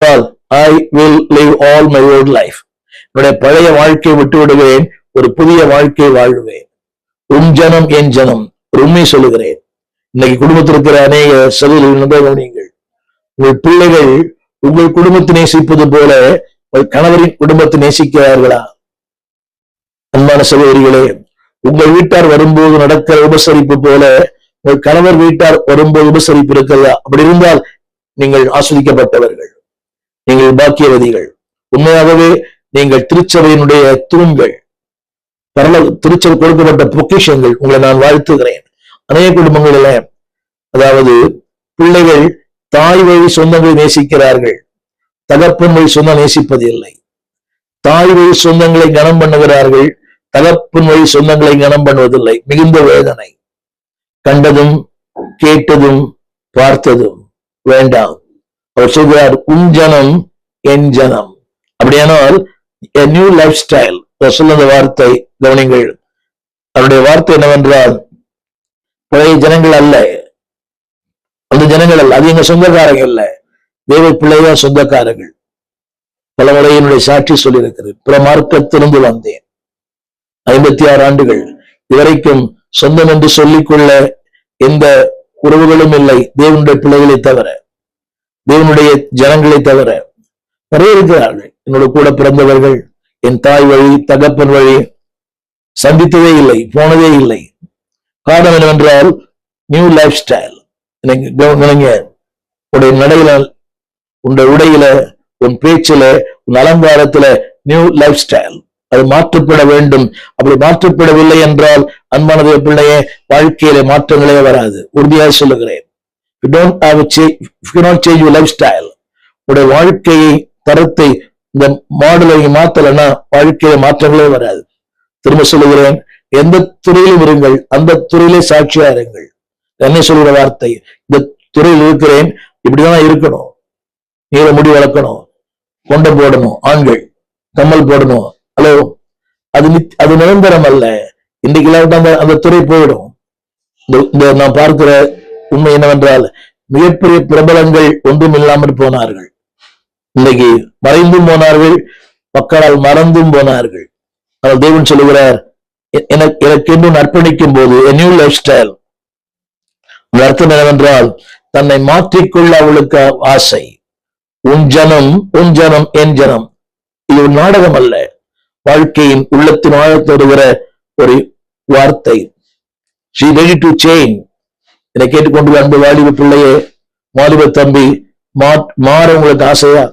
I will live all my old life. என்னுடைய பழைய வாழ்க்கையை விட்டு விடுவேன், ஒரு புதிய வாழ்க்கையை வாழ்வேன். உன் ஜனம் என் ஜனம், ஒரு உண்மை சொல்லுகிறேன். இன்னைக்கு குடும்பத்தில் இருக்கிற அநேக சகோதரர்கள் நீங்கள், உங்கள் பிள்ளைகள் உங்கள் குடும்பத்தை நேசிப்பது போல உங்கள் கணவரின் குடும்பத்தை நேசிக்கிறார்களா? அன்பான சகோதரிகளே, உங்கள் வீட்டார் வரும்போது நடக்கிற உபசரிப்பு போல உங்கள் கணவர் வீட்டார் வரும்போது உபசரிப்பு இருக்கிறதா? அப்படி இருந்தால் நீங்கள் ஆஸ்வதிக்கப்பட்டவர்கள், நீங்கள் பாக்கியவதிகள். உண்மையாகவே நீங்கள் திருச்சபையினுடைய தூண்கள், திருச்சபை கொடுக்கப்பட்ட பொக்கிஷங்கள். உங்களை நான் வாழ்த்துகிறேன். அநேக குடும்பங்களில, அதாவது பிள்ளைகள் தாய் வழி சொந்தங்களை நேசிக்கிறார்கள், தகப்பன் வழி சொந்தம் நேசிப்பதில்லை. தாய் வழி சொந்தங்களை கனம் பண்ணுகிறார்கள், தகப்பன் வழி சொந்தங்களை கனம் பண்ணுவதில்லை. மிகுந்த வேதனை. கண்டதும் கேட்டதும் பார்த்ததும் வேண்டாம். அவர் சொல்கிறார், உன் ஜனம் என் ஜனம். அப்படியானால் a new lifestyle. சொல்லுங்க வார்த்தை கவனிங்கள். அவருடைய வார்த்தை என்னவென்றால், பழைய ஜனங்கள் அல்ல, அந்த ஜனங்கள் அல்ல, அது எங்க சொந்தக்காரங்க இல்ல, தேவ பிள்ளைதான் சொந்தக்காரர்கள். பல முறை என்னுடைய சாட்சி சொல்லியிருக்கிறது. பிற மார்க்கத்திலிருந்து வந்தேன், 56 ஆண்டுகள். இதுவரைக்கும் சொந்தம் என்று சொல்லிக்கொள்ள எந்த உறவுகளும் இல்லை, தேவனுடைய பிள்ளைகளை தவிர, தேவனுடைய ஜனங்களை தவிர. நிறைய இருக்கிறார்கள் என்னோட கூட பிறந்தவர்கள், என் தாய் வழி தகப்பன் வழி சந்தித்ததே இல்லை, போனதே இல்லை. காரணம் என்னவென்றால் நியூ லைஃப் ஸ்டைல். உடைய நடையில, உன் உடையில, உன் பேச்சில, உன் அலங்காரத்துல நியூ லைஃப் ஸ்டைல் அது மாற்றப்பட வேண்டும். அப்படி மாற்றப்படவில்லை என்றால் அன்பானது பிள்ளையே, வாழ்க்கையில மாற்றங்களே வராது. உறுதியாக சொல்லுகிறேன். You cannot change your lifestyle. உடைய வாழ்க்கையை தரத்தை, இந்த மாடலை மாத்தலைன்னா வாழ்க்கையில மாற்றங்களே வராது. திரும்ப சொல்லுகிறேன், எந்த துறையிலும் இருங்கள், அந்த துறையிலே சாட்சியா இருங்கள். என்ன சொல்கிற வார்த்தை, இந்த துறையில் இருக்கிறேன், இப்படிதான் இருக்கணும். நீல முடி வளர்க்கணும், கொண்டை போடணும், ஆண்கள் கம்மல் போடணும். ஹலோ, அது நிரந்தரம் அல்ல. இன்னைக்கு அந்த துறை போயிடும். இந்த நான் பார்க்கிற உண்மை என்னவென்றால், மிகப்பெரிய பிரபலங்கள் ஒன்றும் இல்லாமல் போனார்கள். இன்னைக்கு மறைந்தும் போனார்கள், மக்களால் மறந்தும் போனார்கள். ஆனால் தேவன் சொல்லுகிறார், எனக்கு இன்னும் அர்ப்பணிக்கும் போது a new lifestyle. அர்த்தம் என்னவென்றால், தன்னை மாற்றிக்கொள்ள அவளுக்கு ஆசை. உன் ஜனம் என் ஜனம். இது ஒரு நாடகம் அல்ல, வாழ்க்கையின் உள்ளத்தின் ஆழத்தோடுகிற ஒரு வார்த்தை. She ready to change. இதை கேட்டுக்கொண்டு அன்பு வாலிப பிள்ளையே, வாலிப தம்பி, மாற உங்களுக்கு ஆசையா?